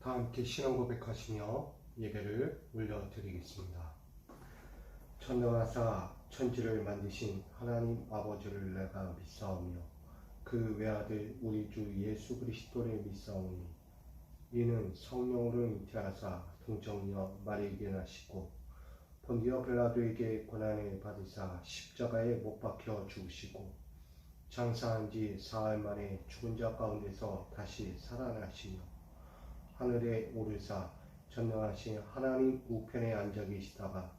다 함께 신앙 고백하시며 예배를 올려드리겠습니다. 천명하사 천지를 만드신 하나님 아버지를 내가 믿사오며 그 외아들 우리 주 예수 그리스도를 믿사오니 이는 성령으로 잉태하사 동정녀 마리에게 나시고 본디오 빌라도에게 고난을 받으사 십자가에 못 박혀 죽으시고 장사한 지 사흘 만에 죽은 자 가운데서 다시 살아나시며 하늘에 오르사 전능하신 하나님 우편에 앉아 계시다가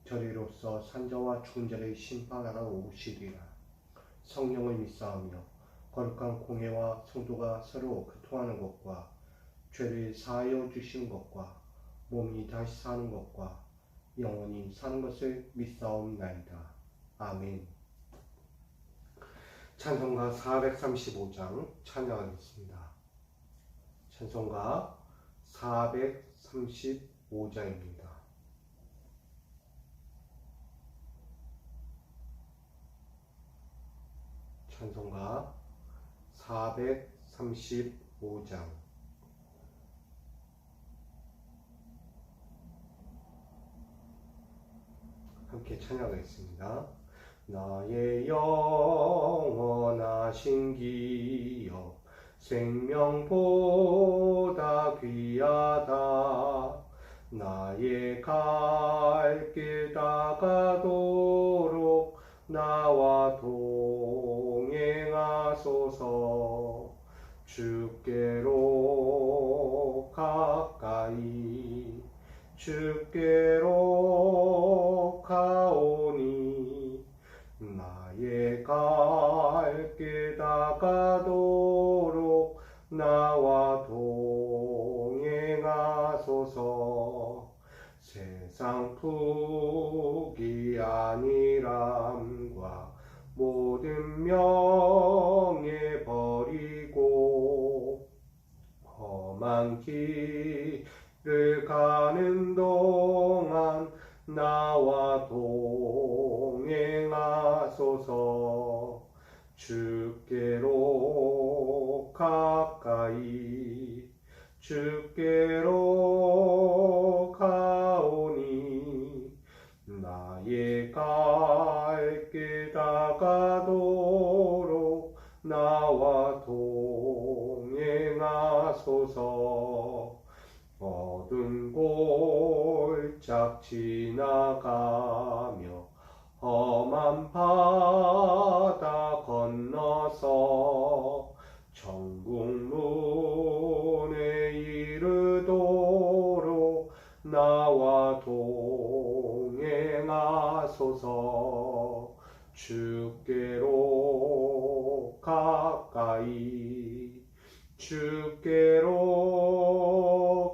저리로서 산자와 죽은 자를 심판하러 오시리라. 성령을 믿사오며 거룩한 공회와 성도가 서로 교통하는 것과 죄를 사하여 주시는 것과 몸이 다시 사는 것과 영원히 사는 것을 믿사옵나이다. 아멘. 찬송가 435장 찬양하겠습니다. 찬송가 435장입니다. 찬송가 435장 함께 찬양하겠습니다. 나의 영원하신 기업 생명보다 귀하다. 나의 갈 길 다가도록 나와 동행하소서. 주께로 가까이 주께로 가오니 나의 갈 길 다가도록 나와 동행하소서. 세상 부귀 아니람과 모든 명예 버리고 험한 길을 가는 동안 나와 동행하소서. 주께로 가까이 주께로 가오니 나의 갈 길 다가도록 나와 동행하소서. 어두운 골짝 지나가며 험한 바다 건너서 천국 문에 이르도록 나와 동행하소서. 주께로 가까이 주께로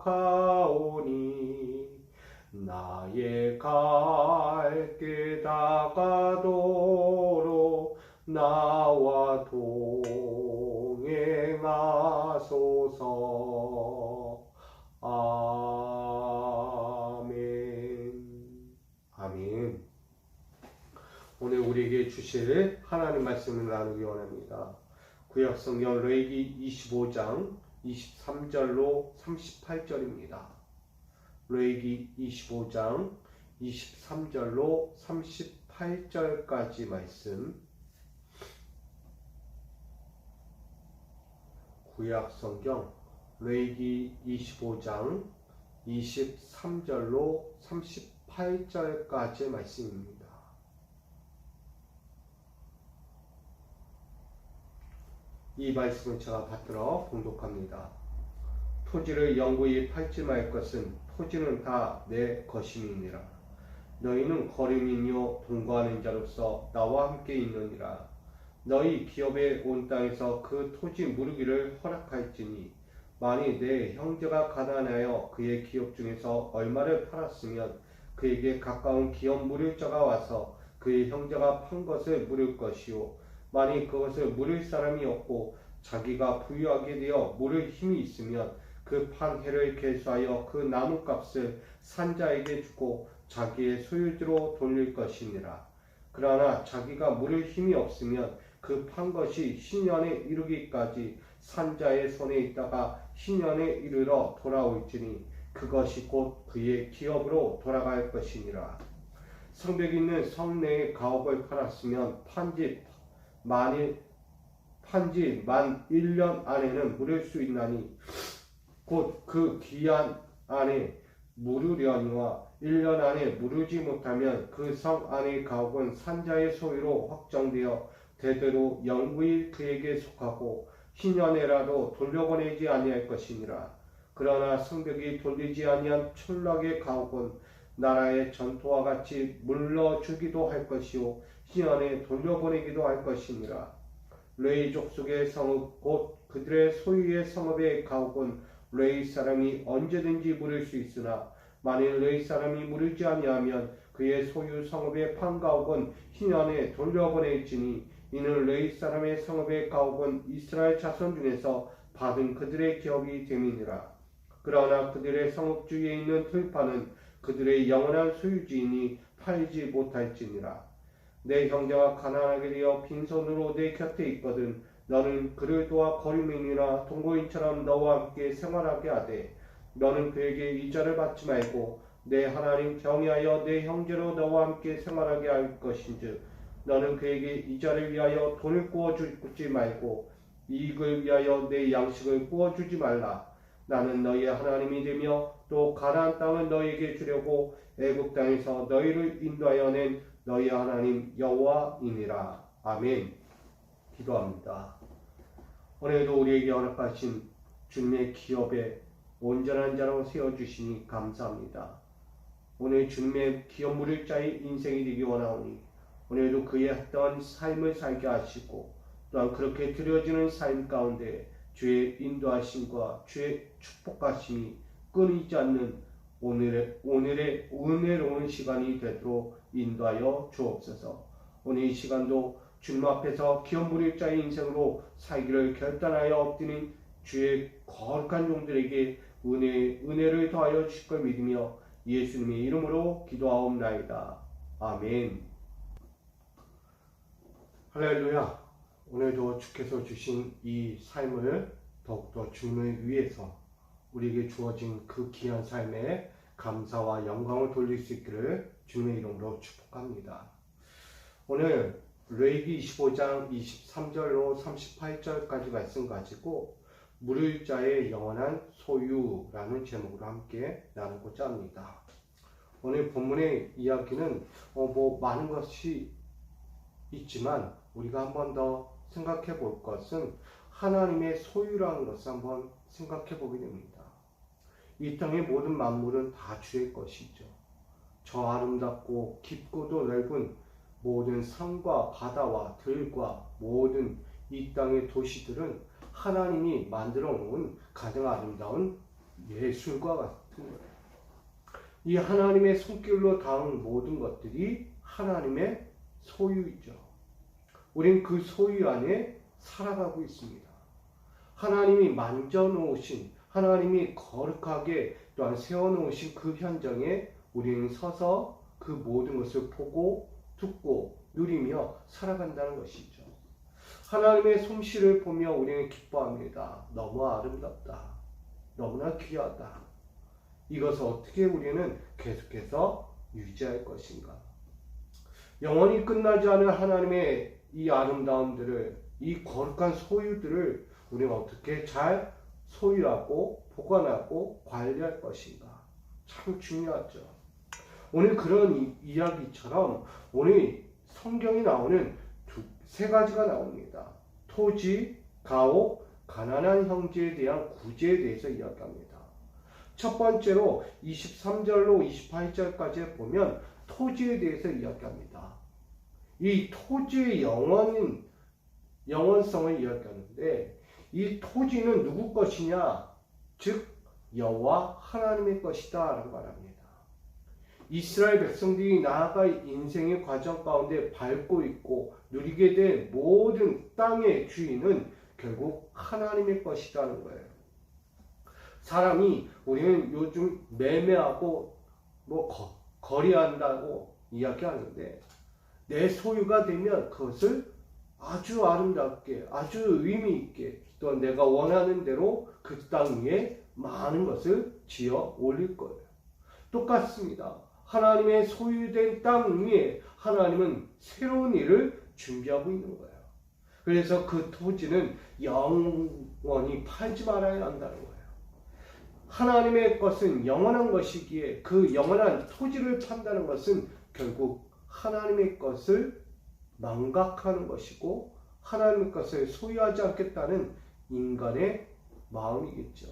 가오니 나의 갈 길 다가도록 나와 동행하소서. 아멘. 아멘. 오늘 우리에게 주실 하나님 말씀을 나누기 원합니다. 구약성경 레위기 25장 23절로 38절입니다. 레위기 25장 23절로 38절까지 말씀. 구약성경 레위기 25장 23절로 38절까지 말씀입니다. 이 말씀을 제가 받들어 봉독합니다. 토지를 영구히 팔지 말 것은 토지는 다 내 것임이니라. 너희는 거류민이요 동거하는 자로서 나와 함께 있느니라. 너희 기업에 온 땅에서 그 토지 무르기를 허락할지니 만일 내 형제가 가난하여 그의 기업 중에서 얼마를 팔았으면 그에게 가까운 기업 물을 자가 와서 그의 형제가 판 것을 물을 것이요 만일 그것을 물을 사람이 없고 자기가 부유하게 되어 물을 힘이 있으면 그 판 해를 계수하여 그 나무값을 산자에게 주고 자기의 소유지로 돌릴 것이니라. 그러나 자기가 물을 힘이 없으면 그 판 것이 신년에 이르기까지 산자의 손에 있다가 신년에 이르러 돌아올지니 그것이 곧 그의 기업으로 돌아갈 것이니라. 성벽이 있는 성내의 가옥을 팔았으면 판지 만 1년 안에는 물을 수 있나니 곧 그 기한 안에 물으려니와 1년 안에 물으지 못하면 그 성 안의 가옥은 산자의 소유로 확정되어 대대로 영구히 그에게 속하고 신년에라도 돌려보내지 아니할 것이니라. 그러나 성벽이 돌리지 아니한 촌락의 가옥은 나라의 전토와 같이 물러주기도 할 것이요 신년에 돌려보내기도 할 것이니라. 레위 족속의 성읍 곧 그들의 소유의 성읍의 가옥은 레위 사람이 언제든지 물을 수 있으나 만일 레위 사람이 물으지 아니하면 그의 소유 성읍의 판가옥은 신년에 돌려보낼지니 이는 레위 사람의 성읍의 가옥은 이스라엘 자손 중에서 받은 그들의 기업이 됨이니라. 그러나 그들의 성읍 주위에 있는 들판은 그들의 영원한 소유지이니 팔지 못할지니라. 내 형제가 가난하게 되어 빈손으로 내 곁에 있거든 너는 그를 도와 거류민이나 동거인처럼 너와 함께 생활하게 하되 너는 그에게 이자를 받지 말고 내 하나님 경외하여 내 형제로 너와 함께 생활하게 할 것인즉 너는 그에게 이자를 위하여 돈을 구워주지 말고 이익을 위하여 내 양식을 구워주지 말라. 나는 너희의 하나님이 되며 또 가나안 땅을 너희에게 주려고 애굽 땅에서 너희를 인도하여 낸 너희 하나님 여호와이니라. 아멘. 기도합니다. 오늘도 우리에게 허락하신 주님의 기업에 온전한 자로 세워주시니 감사합니다. 오늘 주님의 기업 물을 자의 인생이 되기 원하오니 오늘도 그의 했던 삶을 살게 하시고 또한 그렇게 드려지는 삶 가운데 주의 인도하심과 주의 축복하심이 끊이지 않는 오늘의 은혜로운 시간이 되도록 인도하여 주옵소서. 오늘 이 시간도 주님 앞에서 기업 물을 자의 인생으로 살기를 결단하여 엎드린 주의 거룩한 종들에게 은혜를 더하여 주실 걸 믿으며 예수님의 이름으로 기도하옵나이다. 아멘. 할렐루야. 오늘도 주께서 주신 이 삶을 더욱더 주님을 위해서 우리에게 주어진 그 귀한 삶에 감사와 영광을 돌릴 수 있기를 주님의 이름으로 축복합니다. 오늘 레위기 25장 23절로 38절까지 말씀 가지고 물을 자의 영원한 소유라는 제목으로 함께 나누고자 합니다. 오늘 본문의 이야기는 많은 것이 있지만 우리가 한 번 더 생각해 볼 것은 하나님의 소유라는 것을 한번 생각해 보게 됩니다. 이 땅의 모든 만물은 다 주의 것이죠. 저 아름답고 깊고도 넓은 모든 산과 바다와 들과 모든 이 땅의 도시들은 하나님이 만들어 놓은 가장 아름다운 예술과 같은 거예요. 이 하나님의 손길로 닿은 모든 것들이 하나님의 소유이죠. 우린 그 소유 안에 살아가고 있습니다. 하나님이 만져놓으신, 하나님이 거룩하게 또한 세워놓으신 그 현장에 우리는 서서 그 모든 것을 보고 듣고 누리며 살아간다는 것이죠. 하나님의 솜씨를 보며 우리는 기뻐합니다. 너무 아름답다. 너무나 귀하다. 이것을 어떻게 우리는 계속해서 유지할 것인가? 영원히 끝나지 않은 하나님의 이 아름다움들을, 이 거룩한 소유들을 우리는 어떻게 잘 소유하고 보관하고 관리할 것인가? 참 중요하죠. 오늘 그런 이야기처럼 오늘 성경이 나오는 세 가지가 나옵니다. 토지, 가옥, 가난한 형제에 대한 구제에 대해서 이야기합니다. 첫 번째로 23절로 28절까지 보면 토지에 대해서 이야기합니다. 이 토지의 영원성을 이야기하는데 이 토지는 누구 것이냐? 즉 여호와 하나님의 것이다 라고 말합니다. 이스라엘 백성들이 나아가 인생의 과정 가운데 밟고 있고 누리게 될 모든 땅의 주인은 결국 하나님의 것이라는 거예요. 사람이 우리는 요즘 매매하고 거래한다고 이야기하는데 내 소유가 되면 그것을 아주 아름답게 아주 의미 있게 또 내가 원하는 대로 그 땅 위에 많은 것을 지어 올릴 거예요. 똑같습니다. 하나님의 소유된 땅 위에 하나님은 새로운 일을 준비하고 있는 거예요. 그래서 그 토지는 영원히 팔지 말아야 한다는 거예요. 하나님의 것은 영원한 것이기에 그 영원한 토지를 판다는 것은 결국 하나님의 것을 망각하는 것이고 하나님의 것을 소유하지 않겠다는 인간의 마음이겠죠.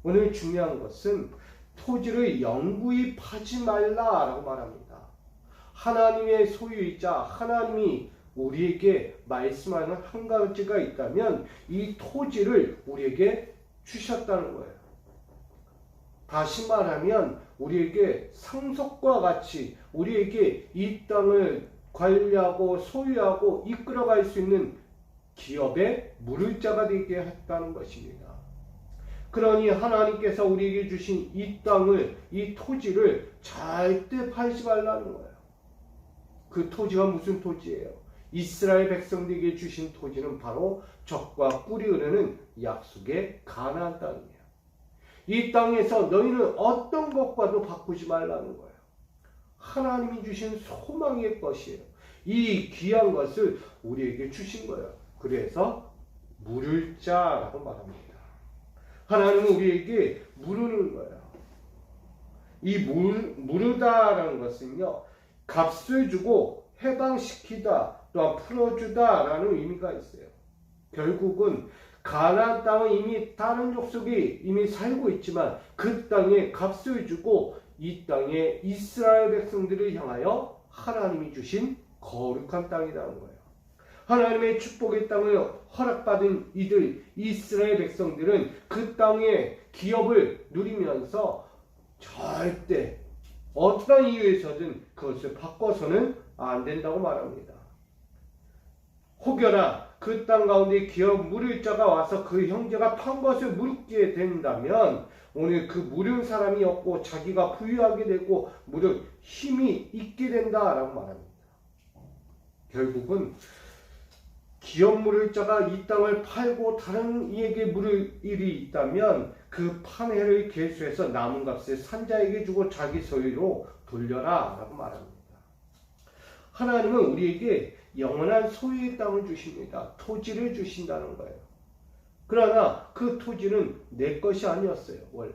오늘 중요한 것은 토지를 영구히 파지 말라라고 말합니다. 하나님의 소유이자 하나님이 우리에게 말씀하는 한 가지가 있다면 이 토지를 우리에게 주셨다는 거예요. 다시 말하면 우리에게 상속과 같이 우리에게 이 땅을 관리하고 소유하고 이끌어갈 수 있는 기업의 물을 자가 되게 했다는 것입니다. 그러니 하나님께서 우리에게 주신 이 땅을, 이 토지를 절대 팔지 말라는 거예요. 그 토지가 무슨 토지예요? 이스라엘 백성들에게 주신 토지는 바로 젖과 꿀이 흐르는 약속의 가나안 땅이에요. 이 땅에서 너희는 어떤 것과도 바꾸지 말라는 거예요. 하나님이 주신 소망의 것이에요. 이 귀한 것을 우리에게 주신 거예요. 그래서 물을 자라고 말합니다. 하나님은 우리에게 물으는 거예요. 이 물으다라는 것은요, 값을 주고 해방시키다 또한 풀어주다라는 의미가 있어요. 결국은 가나안 땅은 이미 다른 족속이 이미 살고 있지만 그 땅에 값을 주고 이 땅에 이스라엘 백성들을 향하여 하나님이 주신 거룩한 땅이라는 거예요. 하나님의 축복의 땅을 허락받은 이들 이스라엘 백성들은 그 땅의 기업을 누리면서 절대 어떤 이유에서든 그것을 바꿔서는 안 된다고 말합니다. 혹여나 그 땅 가운데 기업 물을 자가 와서 그 형제가 판 것을 물게 된다면 오늘 그 물은 사람이 없고 자기가 부유하게 되고 물을 힘이 있게 된다라고 말합니다. 결국은 기업 물을 자가 이 땅을 팔고 다른 이에게 물을 일이 있다면 그 판회를 계수해서 남은 값을 산자에게 주고 자기 소유로 돌려라 라고 말합니다. 하나님은 우리에게 영원한 소유의 땅을 주십니다. 토지를 주신다는 거예요. 그러나 그 토지는 내 것이 아니었어요. 원래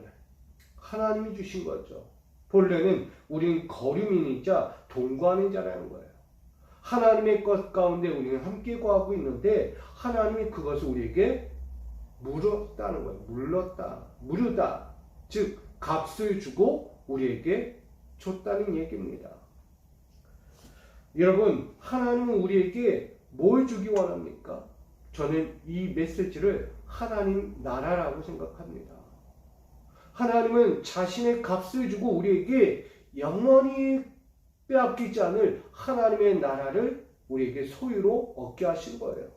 하나님이 주신 거죠. 본래는 우리는 거류민이자 동거하는 자라는 거예요. 하나님의 것 가운데 우리는 함께 거하고 있는데 하나님이 그것을 우리에게 물었다는 거예요. 물으다. 즉 값을 주고 우리에게 줬다는 얘기입니다. 여러분, 하나님은 우리에게 뭘 주기 원합니까? 저는 이 메시지를 하나님 나라라고 생각합니다. 하나님은 자신의 값을 주고 우리에게 영원히 빼앗기지 않을 하나님의 나라를 우리에게 소유로 얻게 하신 거예요.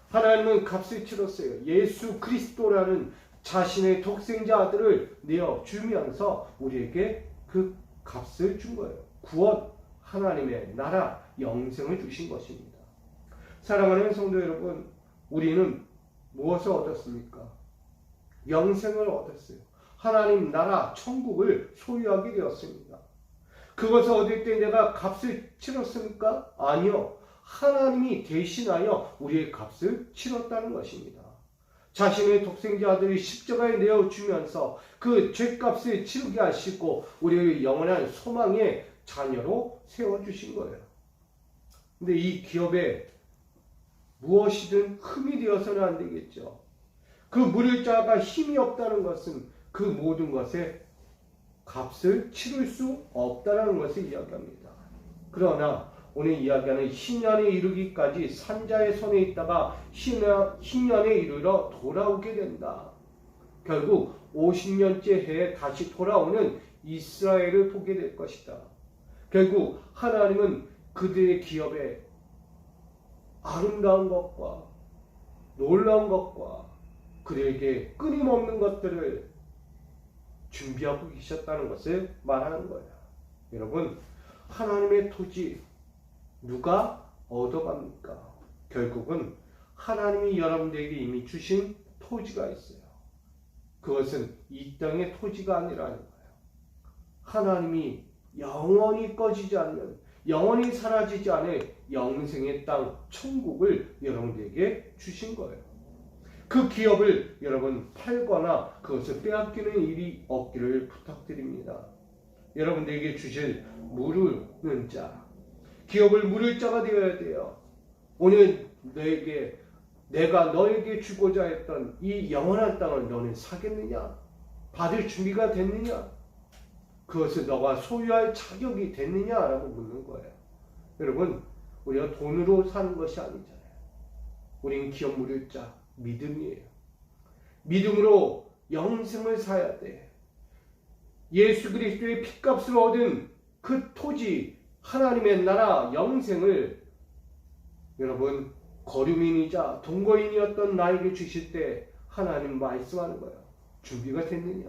하나님은 값을 치렀어요. 예수 그리스도라는 자신의 독생자 아들을 내어주면서 우리에게 그 값을 준 거예요. 구원, 하나님의 나라, 영생을 주신 것입니다. 사랑하는 성도 여러분, 우리는 무엇을 얻었습니까? 영생을 얻었어요. 하나님 나라, 천국을 소유하게 되었습니다. 그것을 얻을 때 내가 값을 치렀습니까? 아니요. 하나님이 대신하여 우리의 값을 치렀다는 것입니다. 자신의 독생자 아들을 십자가에 내어주면서 그 죄값을 치르게 하시고 우리의 영원한 소망의 자녀로 세워주신 거예요. 근데 이 기업에 무엇이든 흠이 되어서는 안 되겠죠. 그 물을 자가 힘이 없다는 것은 그 모든 것에 값을 치를 수 없다는 것을 이야기합니다. 그러나 오늘 이야기하는 희년에 이르기까지 산자의 손에 있다가 희년에 이르러 돌아오게 된다. 결국 50년째 해에 다시 돌아오는 이스라엘을 보게 될 것이다. 결국 하나님은 그들의 기업에 아름다운 것과 놀라운 것과 그들에게 끊임없는 것들을 준비하고 계셨다는 것을 말하는 거예요. 여러분, 하나님의 토지 누가 얻어갑니까? 결국은 하나님이 여러분들에게 이미 주신 토지가 있어요. 그것은 이 땅의 토지가 아니라는 거예요. 하나님이 영원히 꺼지지 않는, 영원히 사라지지 않을 영생의 땅, 천국을 여러분들에게 주신 거예요. 그 기업을 여러분 팔거나 그것을 빼앗기는 일이 없기를 부탁드립니다. 여러분들에게 주실 물을 자, 기업을 물을 자가 되어야 돼요. 오늘 내가 너에게 주고자 했던 이 영원한 땅을 너는 사겠느냐? 받을 준비가 됐느냐? 그것을 너가 소유할 자격이 됐느냐라고 묻는 거예요. 여러분, 우리가 돈으로 사는 것이 아니잖아요. 우리는 기업 물을 자, 믿음이에요. 믿음으로 영생을 사야 돼. 예수 그리스도의 핏값을 얻은 그 토지, 하나님의 나라, 영생을 여러분, 거류민이자 동거인이었던 나에게 주실 때 하나님 말씀하는 거예요. 준비가 됐느냐?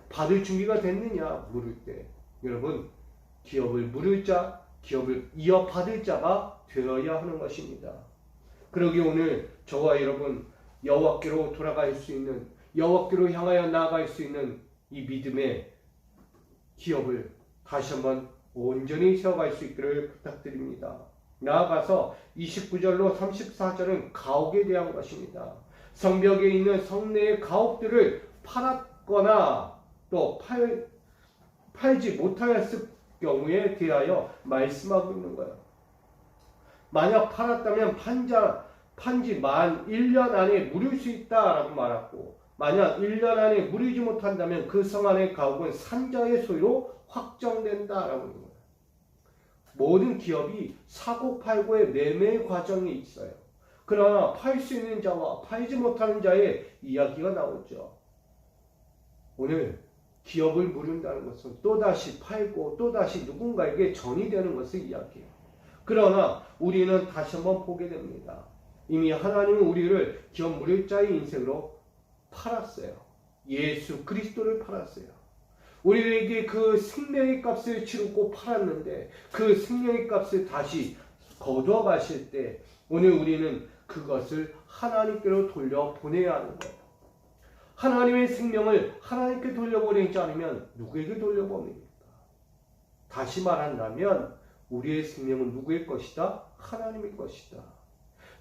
받을 준비가 됐느냐? 물을 때 여러분, 기업을 물을 자, 기업을 이어받을 자가 되어야 하는 것입니다. 그러기 오늘 저와 여러분 여호와께로 돌아갈 수 있는, 여호와께로 향하여 나아갈 수 있는 이 믿음의 기업을 다시 한번 온전히 세워갈 수 있기를 부탁드립니다. 나아가서 29절로 34절은 가옥에 대한 것입니다. 성벽에 있는 성내의 가옥들을 팔았거나 또 팔지 못하였을 경우에 대하여 말씀하고 있는 거예요. 만약 팔았다면 판지 만 1년 안에 무를 수 있다라고 말하고, 만약 1년 안에 무르지 못한다면 그 성 안의 가옥은 산자의 소유로 확정된다라고 하는 거예요. 모든 기업이 사고팔고의 매매 과정이 있어요. 그러나 팔 수 있는 자와 팔지 못하는 자의 이야기가 나오죠. 오늘 기업을 무른다는 것은 또다시 팔고 또다시 누군가에게 전이 되는 것을 이야기해요. 그러나 우리는 다시 한번 보게 됩니다. 이미 하나님은 우리를 기업 무를 자의 인생으로 팔았어요. 예수 그리스도를 팔았어요. 우리에게 그 생명의 값을 치르고 팔았는데 그 생명의 값을 다시 거두어 가실 때 오늘 우리는 그것을 하나님께로 돌려보내야 하는 거예요. 하나님의 생명을 하나님께 돌려보내지 않으면 누구에게 돌려보냅니까? 다시 말한다면 우리의 생명은 누구의 것이다? 하나님의 것이다.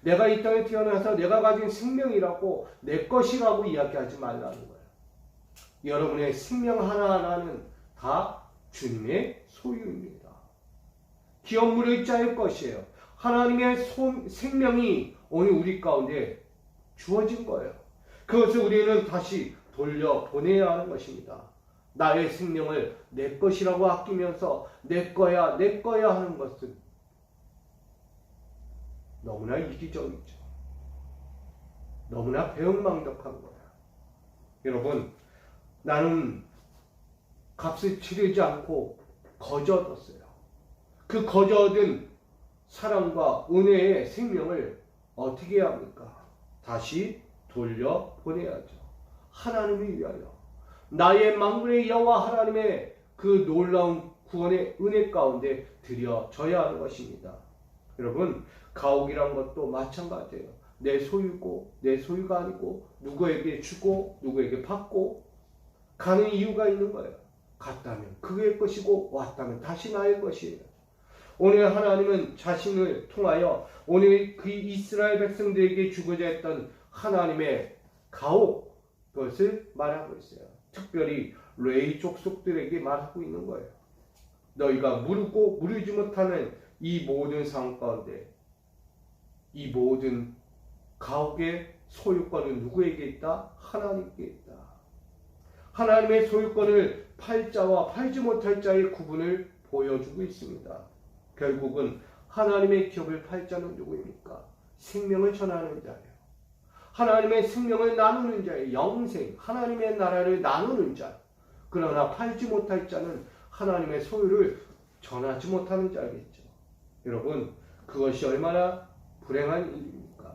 내가 이 땅에 태어나서 내가 가진 생명이라고 내 것이라고 이야기하지 말라는 거예요. 여러분의 생명 하나하나는 다 주님의 소유입니다. 기업 물을 자의 것이에요. 하나님의 생명이 오늘 우리 가운데 주어진 거예요. 그것을 우리는 다시 돌려보내야 하는 것입니다. 나의 생명을 내 것이라고 아끼면서 내 거야 하는 것은 너무나 이기적이죠. 너무나 배은망덕한 거야. 여러분, 나는 값을 치르지 않고 거저 얻었어요. 그 거저 얻은 사랑과 은혜의 생명을 어떻게 해야 합니까? 다시 돌려보내야죠. 하나님을 위하여. 나의 만군의 여호와 하나님의 그 놀라운 구원의 은혜 가운데 드려져야 하는 것입니다. 여러분, 가옥이란 것도 마찬가지예요. 내 소유고 내 소유가 아니고 누구에게 주고 누구에게 받고 가는 이유가 있는 거예요. 갔다면 그의 것이고 왔다면 다시 나의 것이에요. 오늘 하나님은 자신을 통하여 오늘 그 이스라엘 백성들에게 주고자 했던 하나님의 가옥, 그것을 말하고 있어요. 특별히 레위 족속들에게 말하고 있는 거예요. 너희가 무르고 무르지 못하는 이 모든 상황 가운데 이 모든 가옥의 소유권은 누구에게 있다? 하나님께 있다. 하나님의 소유권을 팔 자와 팔지 못할 자의 구분을 보여주고 있습니다. 결국은 하나님의 기업을 팔 자는 누구입니까? 생명을 전하는 자예요. 하나님의 생명을 나누는 자예요. 영생, 하나님의 나라를 나누는 자. 그러나 팔지 못할 자는 하나님의 소유를 전하지 못하는 자겠죠. 여러분, 그것이 얼마나 불행한 일입니까?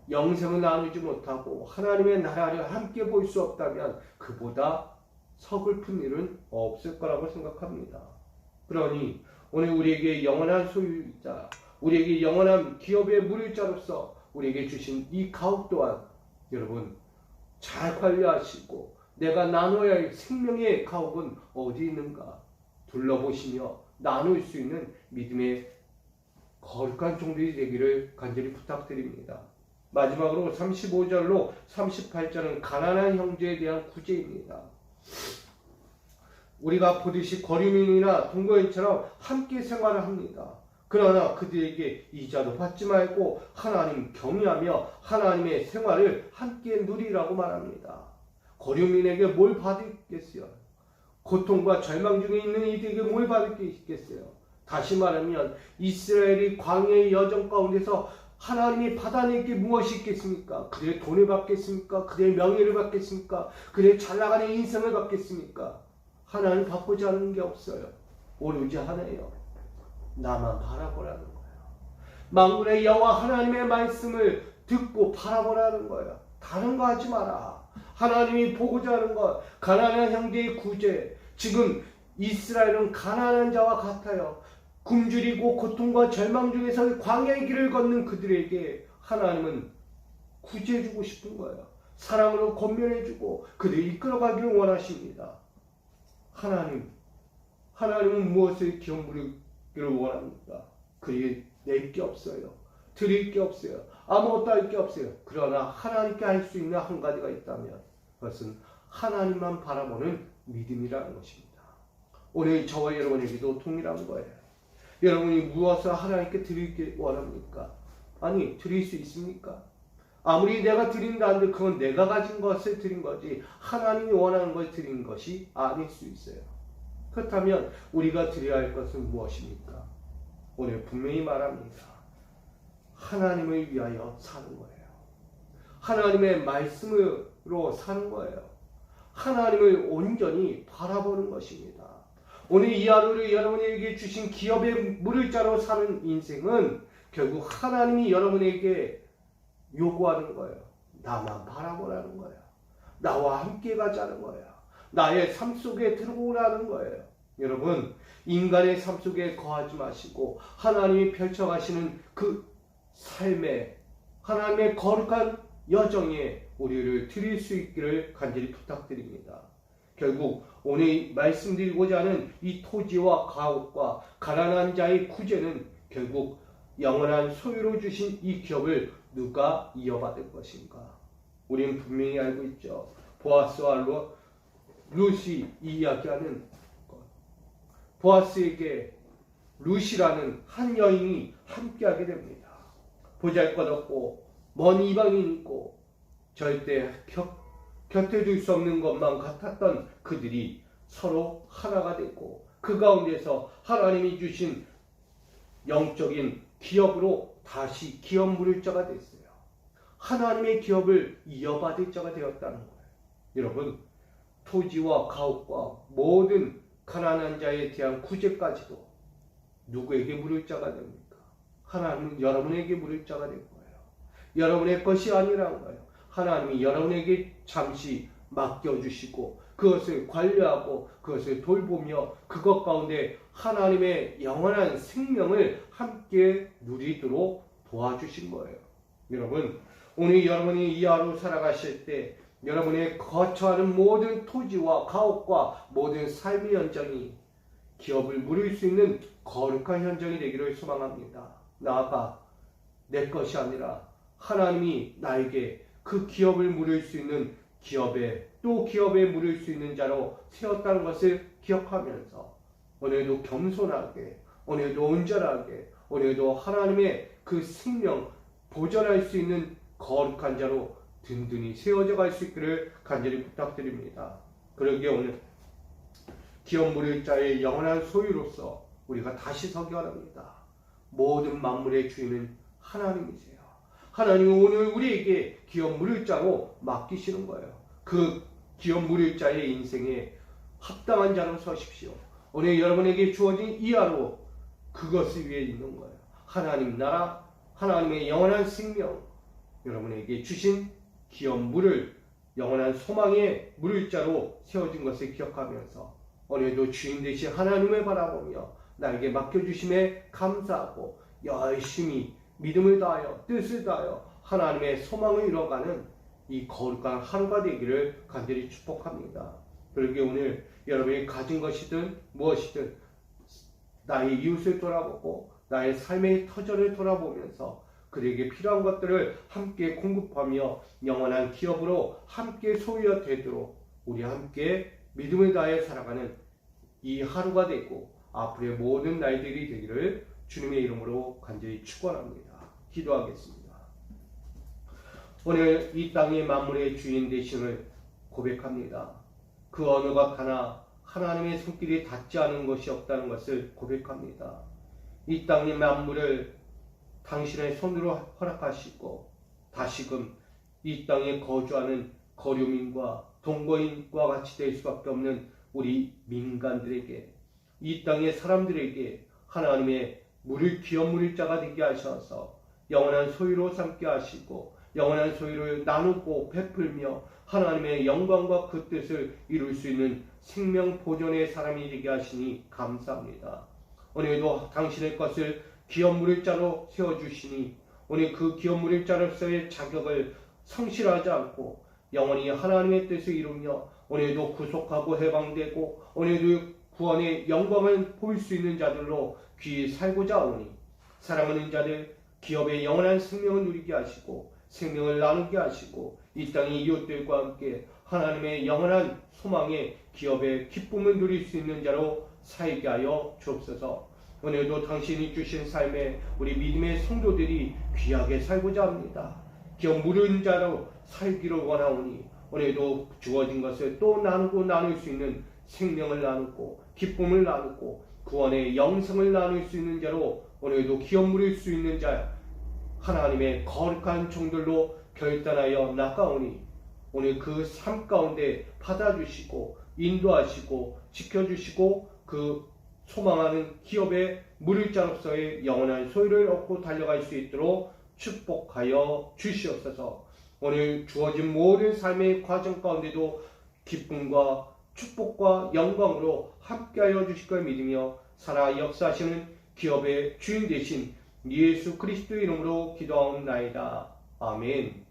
영생을 나누지 못하고 하나님의 나라를 함께 볼 수 없다면 그보다 서글픈 일은 없을 거라고 생각합니다. 그러니 오늘 우리에게 영원한 소유자, 우리에게 영원한 기업의 물자로서 우리에게 주신 이 가옥 또한 여러분 잘 관리하시고 내가 나눠야 할 생명의 가옥은 어디 있는가 둘러보시며 나눌 수 있는 믿음의 거룩한 종들이 되기를 간절히 부탁드립니다. 마지막으로 35절로 38절은 가난한 형제에 대한 구제입니다. 우리가 보듯이 거류민이나 동거인처럼 함께 생활을 합니다. 그러나 그들에게 이자도 받지 말고 하나님 경외하며 하나님의 생활을 함께 누리라고 말합니다. 거류민에게 뭘 받겠어요? 고통과 절망 중에 있는 이들에게 뭘 받을 게 있겠어요? 다시 말하면 이스라엘이 광야의 여정 가운데서 하나님이 받아낼 게 무엇이 있겠습니까? 그들의 돈을 받겠습니까? 그들의 명예를 받겠습니까? 그들의 잘나가는 인생을 받겠습니까? 하나님 받고자 하는 게 없어요. 오로지 하나예요. 나만 바라보라는 거예요. 만군의 여호와 하나님의 말씀을 듣고 바라보라는 거예요. 다른 거 하지 마라. 하나님이 보고자 하는 것, 가난한 형제의 구제. 지금 이스라엘은 가난한 자와 같아요. 굶주리고 고통과 절망 중에서 광야의 길을 걷는 그들에게 하나님은 구제해주고 싶은 거예요. 사랑으로 권면해주고 그들을 이끌어가기를 원하십니다. 하나님은 무엇을 기업 물기를 원합니까? 그에게 낼 게 없어요. 드릴 게 없어요. 아무것도 할 게 없어요. 그러나 하나님께 할 수 있는 한 가지가 있다면 그것은 하나님만 바라보는 믿음이라는 것입니다. 오늘 저와 여러분에게도 동일한 거예요. 여러분이 무엇을 하나님께 드리길 원합니까? 아니, 드릴 수 있습니까? 아무리 내가 드린다 한들 그건 내가 가진 것을 드린 거지 하나님이 원하는 걸 드린 것이 아닐 수 있어요. 그렇다면 우리가 드려야 할 것은 무엇입니까? 오늘 분명히 말합니다. 하나님을 위하여 사는 거예요. 하나님의 말씀으로 사는 거예요. 하나님을 온전히 바라보는 것입니다. 오늘 이 하루를 여러분에게 주신 기업의 물을 자로 사는 인생은 결국 하나님이 여러분에게 요구하는 거예요. 나만 바라보라는 거예요. 나와 함께 가자는 거예요. 나의 삶 속에 들어오라는 거예요. 여러분, 인간의 삶 속에 거하지 마시고 하나님이 펼쳐가시는 그 삶에 하나님의 거룩한 여정에 우리를 드릴 수 있기를 간절히 부탁드립니다. 결국 오늘 말씀드리고자 하는 이 토지와 가옥과 가난한 자의 구제는 결국 영원한 소유로 주신 이 기업을 누가 이어받을 것인가? 우리는 분명히 알고 있죠. 보아스와 룻이 이야기하는 것. 보아스에게 룻이라는 한 여인이 함께하게 됩니다. 보잘것없고 먼 이방인이고 절대 곁에 둘 수 없는 것만 같았던 그들이 서로 하나가 되고 그 가운데서 하나님이 주신 영적인 기업으로 다시 기업 물을 자가 됐어요. 하나님의 기업을 이어받을 자가 되었다는 거예요. 여러분, 토지와 가옥과 모든 가난한 자에 대한 구제까지도 누구에게 물을 자가 됩니까? 하나님은 여러분에게 물을 자가 될 거예요. 여러분의 것이 아니라는 거예요. 하나님이 여러분에게 잠시 맡겨주시고 그것을 관리하고 그것을 돌보며 그것 가운데 하나님의 영원한 생명을 함께 누리도록 도와주신 거예요. 여러분, 오늘 여러분이 이 하루 살아가실 때 여러분의 거처하는 모든 토지와 가옥과 모든 삶의 현장이 기업을 물을 수 있는 거룩한 현장이 되기를 소망합니다. 나아가 내 것이 아니라 하나님이 나에게 그 기업을 물을 수 있는 기업에 또 기업에 물을 수 있는 자로 세웠다는 것을 기억하면서 오늘도 겸손하게 오늘도 온전하게 오늘도 하나님의 그 생명 보존할 수 있는 거룩한 자로 든든히 세워져 갈 수 있기를 간절히 부탁드립니다. 그러기에 오늘 기업 물을 자의 영원한 소유로서 우리가 다시 서기 바랍니다. 모든 만물의 주인은 하나님이세요. 하나님은 오늘 우리에게 기업 물을 자로 맡기시는 거예요. 그 기업 물을 자의 인생에 합당한 자로 서십시오. 오늘 여러분에게 주어진 이 하루 그것을 위해 있는 거예요. 하나님 나라, 하나님의 영원한 생명, 여러분에게 주신 기업 물을 영원한 소망의 물을 자로 세워진 것을 기억하면서 오늘도 주인 되신 하나님을 바라보며 나에게 맡겨주심에 감사하고 열심히 믿음을 다하여 뜻을 다하여 하나님의 소망을 이뤄가는 이 거룩한 하루가 되기를 간절히 축복합니다. 그러기에 오늘 여러분이 가진 것이든 무엇이든 나의 이웃을 돌아보고 나의 삶의 터전을 돌아보면서 그에게 필요한 것들을 함께 공급하며 영원한 기업으로 함께 소유가 되도록 우리 함께 믿음을 다해 살아가는 이 하루가 되고 앞으로의 모든 날들이 되기를 주님의 이름으로 간절히 축원합니다. 기도하겠습니다. 오늘 이 땅의 만물의 주인 되심을 고백합니다. 그 어느 것 하나 하나님의 손길이 닿지 않은 것이 없다는 것을 고백합니다. 이 땅의 만물을 당신의 손으로 허락하시고 다시금 이 땅에 거주하는 거류민과 동거인과 같이 될 수밖에 없는 우리 민간들에게 이 땅의 사람들에게 하나님의 물을 기업 물을 자가 되게 하셔서 영원한 소유로 삼게 하시고 영원한 소유를 나누고 베풀며 하나님의 영광과 그 뜻을 이룰 수 있는 생명 보존의 사람이 되게 하시니 감사합니다. 오늘도 당신의 것을 기업 물을 자로 세워주시니 오늘 그 기업 물을 자로서의 자격을 상실하지 않고 영원히 하나님의 뜻을 이루며 오늘도 구속하고 해방되고 오늘도 구원의 영광을 볼 수 있는 자들로 귀히 살고자 하오니 사랑하는 자들 기업의 영원한 생명을 누리게 하시고 생명을 나누게 하시고 이 땅의 이웃들과 함께 하나님의 영원한 소망의 기업의 기쁨을 누릴 수 있는 자로 살게 하여 주옵소서. 오늘도 당신이 주신 삶에 우리 믿음의 성도들이 귀하게 살고자 합니다. 기업 물은 자로 살기를 원하오니 오늘도 주어진 것을 또 나누고 나눌 수 있는 생명을 나누고 기쁨을 나누고 구원의 영성을 나눌 수 있는 자로 오늘도 기업 물을 수 있는 자 하나님의 거룩한 종들로 결단하여 나가오니 오늘 그 삶 가운데 받아주시고 인도하시고 지켜주시고 그 소망하는 기업의 물을 자로서의 영원한 소유를 얻고 달려갈 수 있도록 축복하여 주시옵소서. 오늘 주어진 모든 삶의 과정 가운데도 기쁨과 축복과 영광으로 함께하여 주실 걸 믿으며 살아 역사하시는 기업의 주인 되신 예수 그리스도 이름으로 기도하옵나이다. 아멘.